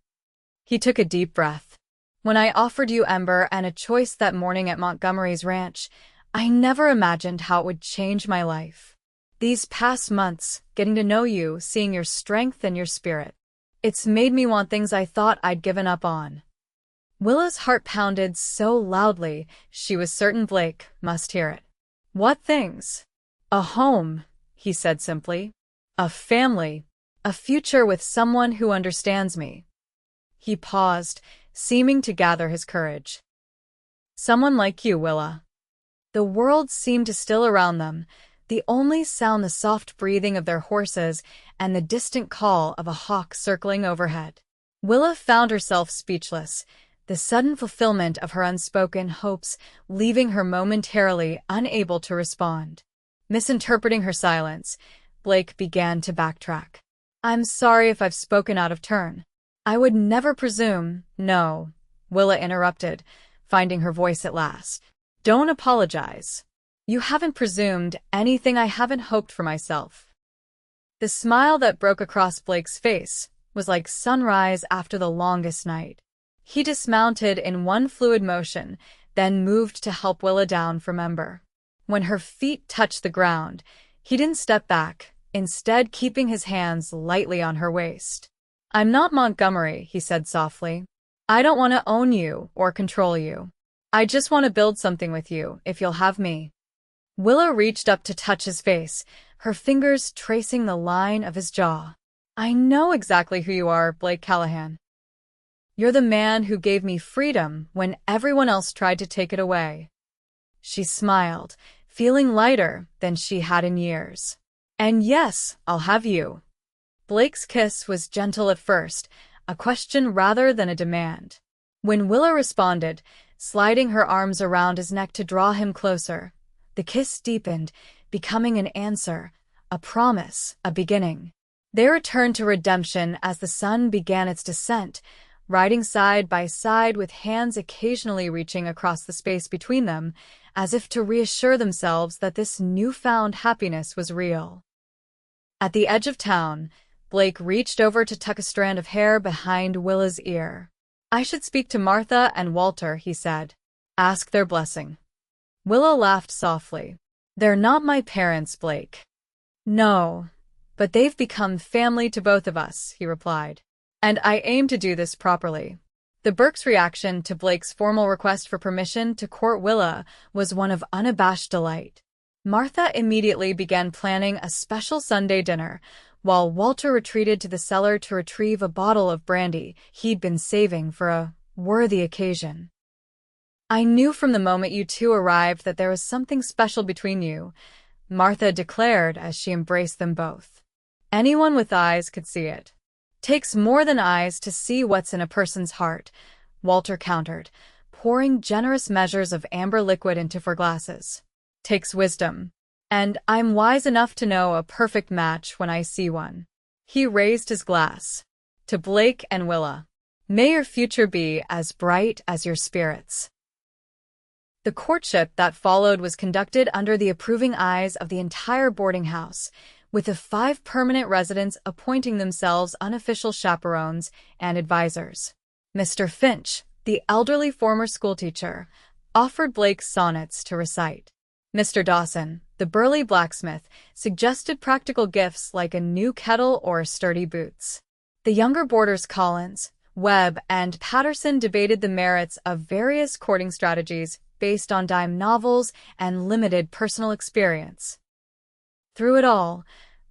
He took a deep breath. "When I offered you Ember and a choice that morning at Montgomery's ranch, I never imagined how it would change my life. These past months, getting to know you, seeing your strength and your spirit, it's made me want things I thought I'd given up on." Willa's heart pounded so loudly, she was certain Blake must hear it. "What things?" "A home," he said simply. "A family. A future with someone who understands me." He paused, seeming to gather his courage. "Someone like you, Willa." The world seemed to still around them, the only sound the soft breathing of their horses and the distant call of a hawk circling overhead. Willa found herself speechless, the sudden fulfillment of her unspoken hopes leaving her momentarily unable to respond. Misinterpreting her silence, Blake began to backtrack. "I'm sorry if I've spoken out of turn. I would never presume—" "No," Willa interrupted, finding her voice at last. "Don't apologize. You haven't presumed anything I haven't hoped for myself." The smile that broke across Blake's face was like sunrise after the longest night. He dismounted in one fluid motion, then moved to help Willa down from Ember. When her feet touched the ground, he didn't step back, instead keeping his hands lightly on her waist. "I'm not Montgomery," he said softly. "I don't want to own you or control you. I just want to build something with you, if you'll have me." Willa reached up to touch his face, her fingers tracing the line of his jaw. "I know exactly who you are, Blake Callahan. You're the man who gave me freedom when everyone else tried to take it away." She smiled, feeling lighter than she had in years. "And yes, I'll have you." Blake's kiss was gentle at first, a question rather than a demand. When Willa responded, sliding her arms around his neck to draw him closer, the kiss deepened, becoming an answer, a promise, a beginning. They returned to redemption as the sun began its descent, riding side by side with hands occasionally reaching across the space between them, as if to reassure themselves that this newfound happiness was real. At the edge of town, Blake reached over to tuck a strand of hair behind Willa's ear. "I should speak to Martha and Walter," he said. "Ask their blessing." Willa laughed softly. "They're not my parents, Blake." "No, but they've become family to both of us," he replied. "And I aim to do this properly." The Burke's reaction to Blake's formal request for permission to court Willa was one of unabashed delight. Martha immediately began planning a special Sunday dinner, while Walter retreated to the cellar to retrieve a bottle of brandy he'd been saving for a worthy occasion. "I knew from the moment you two arrived that there was something special between you," Martha declared as she embraced them both. "Anyone with eyes could see it." "Takes more than eyes to see what's in a person's heart," Walter countered, pouring generous measures of amber liquid into 4 glasses. "Takes wisdom. And I'm wise enough to know a perfect match when I see one." He raised his glass. "To Blake and Willa. May your future be as bright as your spirits." The courtship that followed was conducted under the approving eyes of the entire boarding house, with the 5 permanent residents appointing themselves unofficial chaperones and advisors. Mr. Finch, the elderly former schoolteacher, offered Blake sonnets to recite. Mr. Dawson, the burly blacksmith, suggested practical gifts like a new kettle or sturdy boots. The younger boarders Collins, Webb, and Patterson debated the merits of various courting strategies based on dime novels and limited personal experience. Through it all,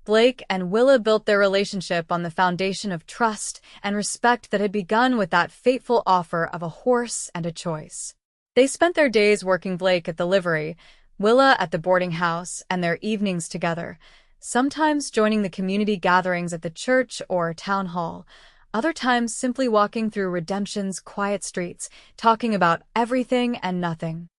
Blake and Willa built their relationship on the foundation of trust and respect that had begun with that fateful offer of a horse and a choice. They spent their days working Blake at the livery, Willa at the boarding house, and their evenings together, sometimes joining the community gatherings at the church or town hall, other times simply walking through Redemption's quiet streets, talking about everything and nothing.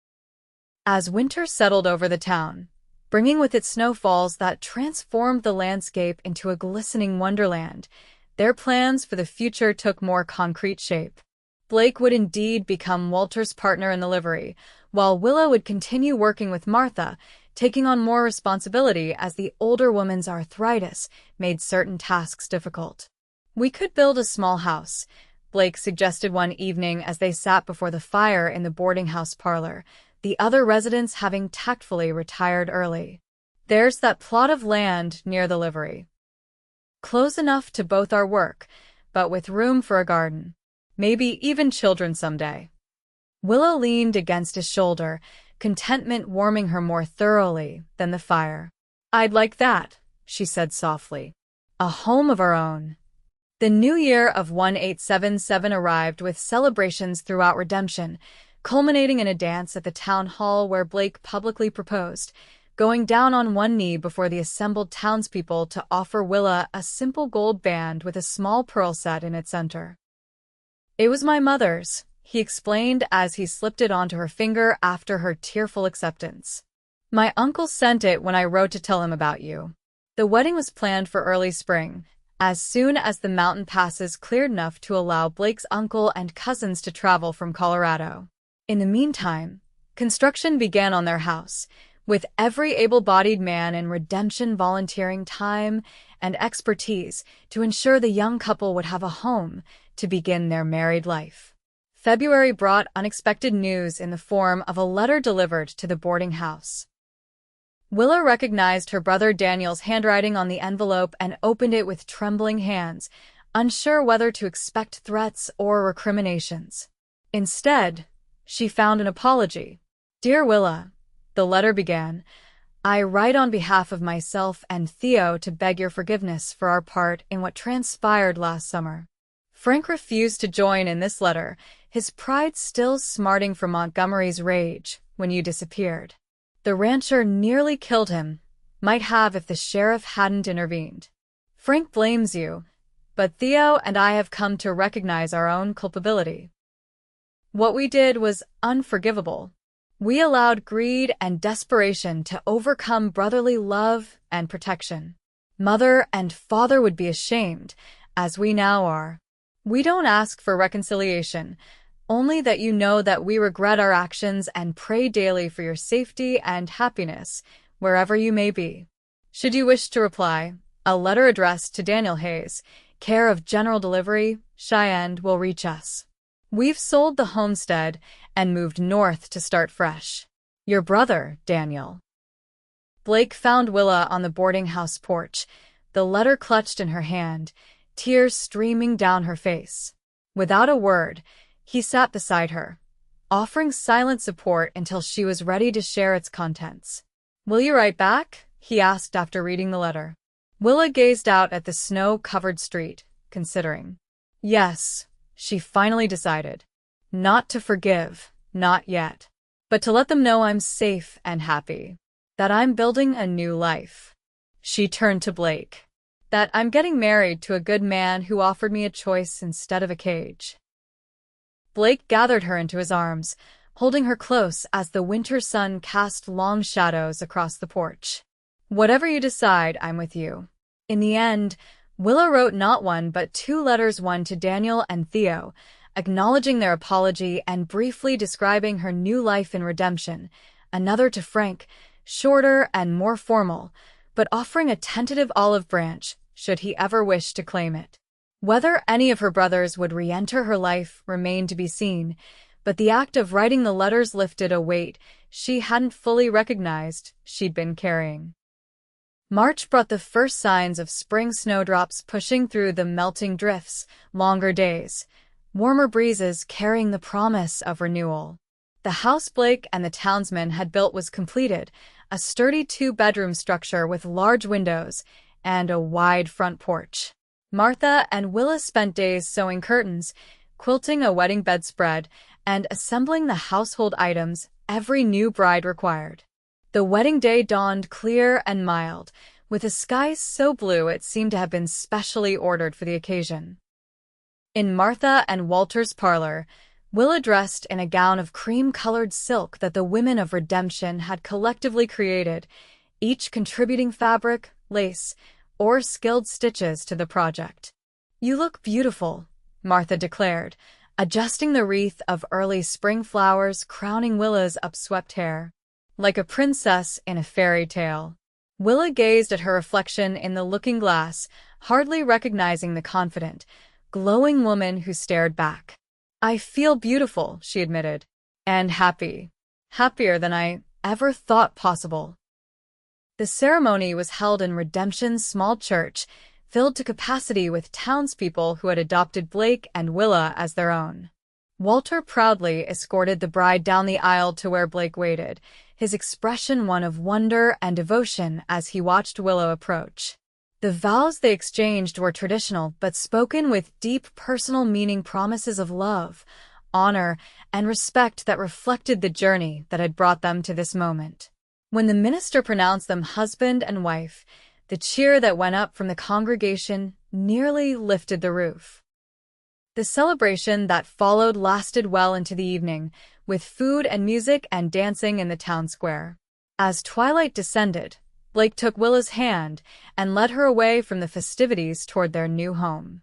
As winter settled over the town, bringing with it snowfalls that transformed the landscape into a glistening wonderland, their plans for the future took more concrete shape. Blake would indeed become Walter's partner in the livery, while Willa would continue working with Martha, taking on more responsibility as the older woman's arthritis made certain tasks difficult. "We could build a small house," Blake suggested one evening as they sat before the fire in the boarding house parlor, the other residents having tactfully retired early. "There's that plot of land near the livery. Close enough to both our work, but with room for a garden. Maybe even children someday." Willa leaned against his shoulder, contentment warming her more thoroughly than the fire. "I'd like that," she said softly. "A home of our own." The new year of 1877 arrived with celebrations throughout Redemption, culminating in a dance at the town hall where Blake publicly proposed, going down on one knee before the assembled townspeople to offer Willa a simple gold band with a small pearl set in its center. "It was my mother's," he explained as he slipped it onto her finger after her tearful acceptance. "My uncle sent it when I wrote to tell him about you." The wedding was planned for early spring, as soon as the mountain passes cleared enough to allow Blake's uncle and cousins to travel from Colorado. In the meantime, construction began on their house, with every able-bodied man in Redemption volunteering time and expertise to ensure the young couple would have a home to begin their married life. February brought unexpected news in the form of a letter delivered to the boarding house. Willa recognized her brother Daniel's handwriting on the envelope and opened it with trembling hands, unsure whether to expect threats or recriminations. Instead, she found an apology. "Dear Willa," the letter began, "I write on behalf of myself and Theo to beg your forgiveness for our part in what transpired last summer." Frank refused to join in this letter, his pride still smarting from Montgomery's rage when you disappeared. "The rancher nearly killed him, might have if the sheriff hadn't intervened. Frank blames you, but Theo and I have come to recognize our own culpability. What we did was unforgivable. We allowed greed and desperation to overcome brotherly love and protection. Mother and father would be ashamed, as we now are. We don't ask for reconciliation, only that you know that we regret our actions and pray daily for your safety and happiness, wherever you may be. Should you wish to reply, a letter addressed to Daniel Hayes, care of General Delivery, Cheyenne, will reach us. We've sold the homestead and moved north to start fresh. Your brother, Daniel." Blake found Willa on the boarding house porch, the letter clutched in her hand, tears streaming down her face. Without a word, he sat beside her, offering silent support until she was ready to share its contents. "Will you write back?" he asked after reading the letter. Willa gazed out at the snow-covered street, considering. Yes, she finally decided. Not to forgive, not yet. But to let them know I'm safe and happy. That I'm building a new life. She turned to Blake. That I'm getting married to a good man who offered me a choice instead of a cage. Blake gathered her into his arms, holding her close as the winter sun cast long shadows across the porch. Whatever you decide, I'm with you. In the end, Willa wrote not one but 2 letters, one to Daniel and Theo, acknowledging their apology and briefly describing her new life in Redemption, another to Frank, shorter and more formal, but offering a tentative olive branch should he ever wish to claim it. Whether any of her brothers would re-enter her life remained to be seen, but the act of writing the letters lifted a weight she hadn't fully recognized she'd been carrying. March brought the first signs of spring snowdrops pushing through the melting drifts, longer days, warmer breezes carrying the promise of renewal. The house Blake and the townsmen had built was completed, a sturdy two-bedroom structure with large windows and a wide front porch. Martha and Willa spent days sewing curtains, quilting a wedding bedspread, and assembling the household items every new bride required. The wedding day dawned clear and mild, with a sky so blue it seemed to have been specially ordered for the occasion. In Martha and Walter's parlor, Willa dressed in a gown of cream-colored silk that the women of Redemption had collectively created, each contributing fabric, lace, or skilled stitches to the project. "You look beautiful," Martha declared, adjusting the wreath of early spring flowers crowning Willa's upswept hair. Like a princess in a fairy tale. Willa gazed at her reflection in the looking-glass, hardly recognizing the confident, glowing woman who stared back. "I feel beautiful," she admitted, "and happy. Happier than I ever thought possible." The ceremony was held in Redemption's small church, filled to capacity with townspeople who had adopted Blake and Willa as their own. Walter proudly escorted the bride down the aisle to where Blake waited, his expression one of wonder and devotion as he watched Willa approach. The vows they exchanged were traditional but spoken with deep personal meaning, promises of love, honor, and respect that reflected the journey that had brought them to this moment. When the minister pronounced them husband and wife, the cheer that went up from the congregation nearly lifted the roof. The celebration that followed lasted well into the evening, with food and music and dancing in the town square. As twilight descended, Blake took Willa's hand and led her away from the festivities toward their new home.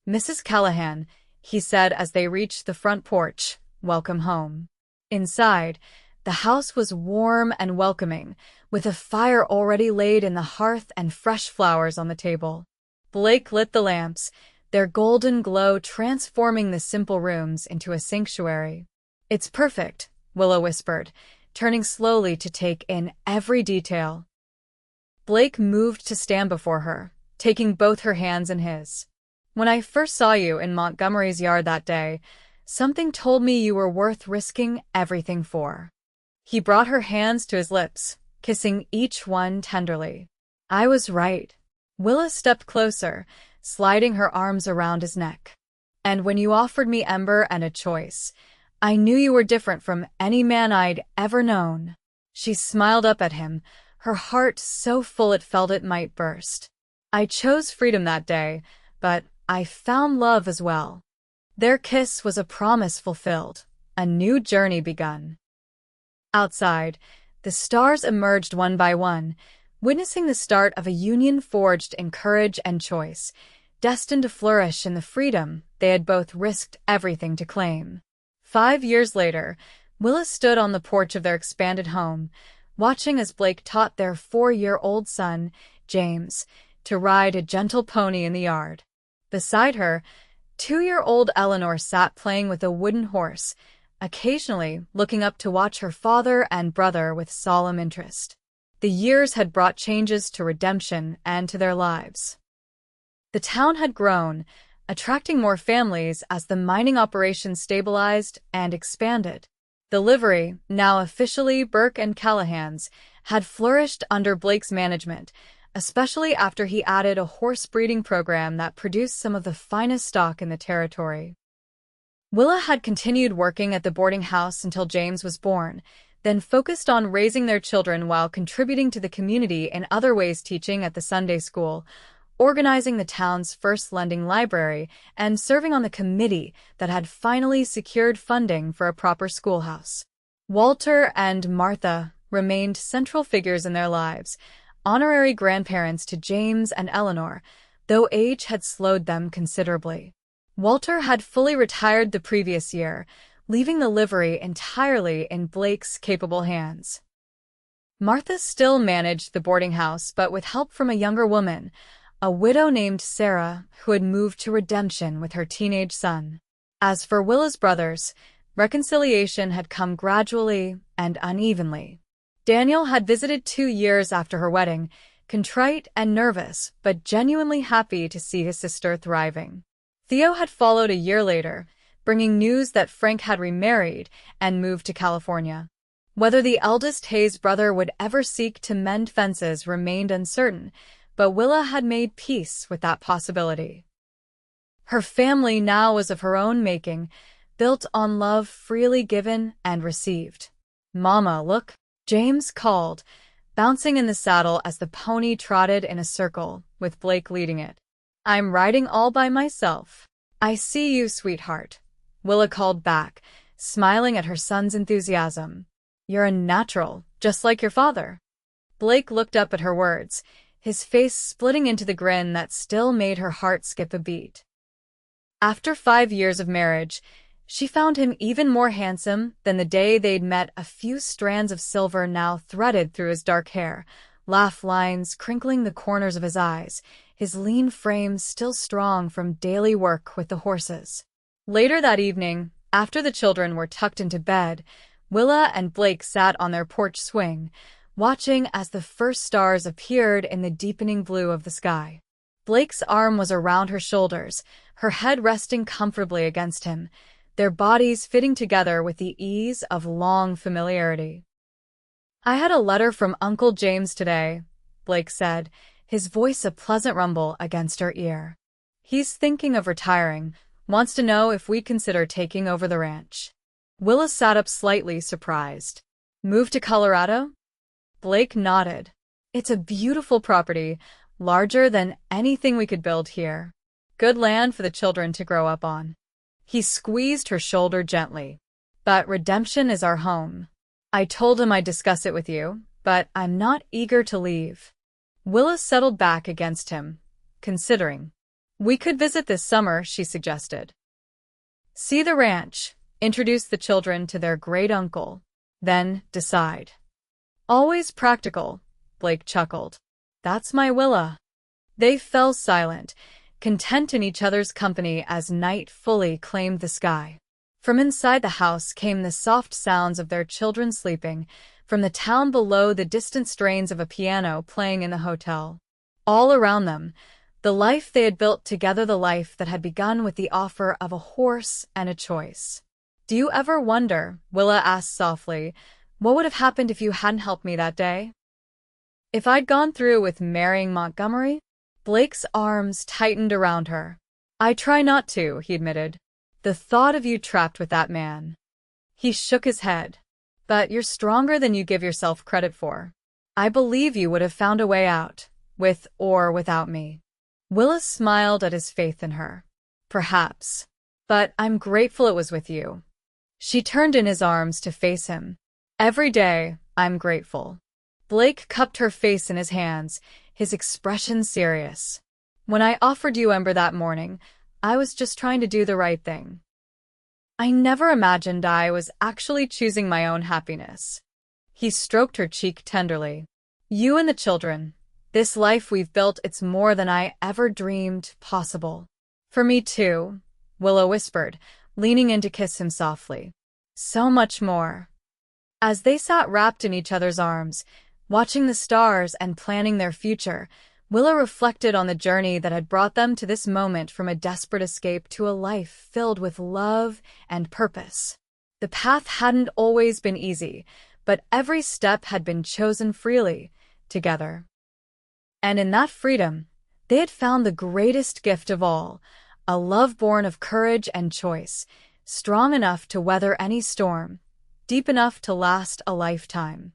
"Mrs. Callahan," he said as they reached the front porch, "welcome home." Inside, the house was warm and welcoming, with a fire already laid in the hearth and fresh flowers on the table. Blake lit the lamps, their golden glow transforming the simple rooms into a sanctuary. "It's perfect," Willa whispered, turning slowly to take in every detail. Blake moved to stand before her, taking both her hands in his. "When I first saw you in Montgomery's yard that day, something told me you were worth risking everything for." He brought her hands to his lips, kissing each one tenderly. "I was right." Willa stepped closer, sliding her arms around his neck. "And when you offered me Ember and a choice, I knew you were different from any man I'd ever known." She smiled up at him, her heart so full it felt it might burst. "I chose freedom that day, but I found love as well." Their kiss was a promise fulfilled, a new journey begun. Outside, the stars emerged one by one, witnessing the start of a union forged in courage and choice, destined to flourish in the freedom they had both risked everything to claim. 5 years later, Willa stood on the porch of their expanded home, watching as Blake taught their 4-year-old son, James, to ride a gentle pony in the yard. Beside her, 2-year-old Eleanor sat playing with a wooden horse, occasionally looking up to watch her father and brother with solemn interest. The years had brought changes to Redemption and to their lives. The town had grown, attracting more families as the mining operation stabilized and expanded. The livery, now officially Burke and Callahan's, had flourished under Blake's management, especially after he added a horse breeding program that produced some of the finest stock in the territory. Willa had continued working at the boarding house until James was born, then focused on raising their children while contributing to the community in other ways, teaching at the Sunday school, organizing the town's first lending library, and serving on the committee that had finally secured funding for a proper schoolhouse. Walter and Martha remained central figures in their lives, honorary grandparents to James and Eleanor, though age had slowed them considerably. Walter had fully retired the previous year, leaving the livery entirely in Blake's capable hands. Martha still managed the boarding house, but with help from a younger woman, a widow named Sarah, who had moved to Redemption with her teenage son. As for Willa's brothers, reconciliation had come gradually and unevenly. Daniel had visited 2 years after her wedding, contrite and nervous, but genuinely happy to see his sister thriving. Theo had followed a year later, bringing news that Frank had remarried and moved to California. Whether the eldest Hayes brother would ever seek to mend fences remained uncertain, but Willa had made peace with that possibility. Her family now was of her own making, built on love freely given and received. "Mama, look," James called, bouncing in the saddle as the pony trotted in a circle, with Blake leading it. "I'm riding all by myself." "I see you, sweetheart," Willa called back, smiling at her son's enthusiasm. "You're a natural, just like your father." Blake looked up at her words, his face splitting into the grin that still made her heart skip a beat. After 5 years of marriage, she found him even more handsome than the day they'd met, a few strands of silver now threaded through his dark hair, laugh lines crinkling the corners of his eyes, his lean frame still strong from daily work with the horses. Later that evening, after the children were tucked into bed, Willa and Blake sat on their porch swing, watching as the first stars appeared in the deepening blue of the sky. Blake's arm was around her shoulders, her head resting comfortably against him, their bodies fitting together with the ease of long familiarity. "I had a letter from Uncle James today," Blake said, his voice a pleasant rumble against her ear. "He's thinking of retiring, wants to know if we'd consider taking over the ranch." Willa sat up slightly surprised. "Move to Colorado?" Blake nodded. "It's a beautiful property, larger than anything we could build here. Good land for the children to grow up on." He squeezed her shoulder gently. "But Redemption is our home. I told him I'd discuss it with you, but I'm not eager to leave." Willa settled back against him, considering. "We could visit this summer," she suggested. "See the ranch, introduce the children to their great-uncle, then decide." "Always practical," Blake chuckled. "That's my Willa." They fell silent, content in each other's company as night fully claimed the sky. From inside the house came the soft sounds of their children sleeping, from the town below the distant strains of a piano playing in the hotel. All around them, the life they had built together, the life that had begun with the offer of a horse and a choice. "Do you ever wonder," Willa asked softly, "what would have happened if you hadn't helped me that day? If I'd gone through with marrying Montgomery?" Blake's arms tightened around her. "I try not to," he admitted. "The thought of you trapped with that man." He shook his head. "But you're stronger than you give yourself credit for. I believe you would have found a way out, with or without me." Willa smiled at his faith in her. "Perhaps. But I'm grateful it was with you." She turned in his arms to face him. "Every day, I'm grateful." Blake cupped her face in his hands, his expression serious. "When I offered you Ember that morning, I was just trying to do the right thing. I never imagined I was actually choosing my own happiness." He stroked her cheek tenderly. "You and the children, this life we've built, it's more than I ever dreamed possible." "For me too," Willa whispered, leaning in to kiss him softly. "So much more." As they sat wrapped in each other's arms, watching the stars and planning their future, Willa reflected on the journey that had brought them to this moment, from a desperate escape to a life filled with love and purpose. The path hadn't always been easy, but every step had been chosen freely, together. And in that freedom, they had found the greatest gift of all, a love born of courage and choice, strong enough to weather any storm, deep enough to last a lifetime.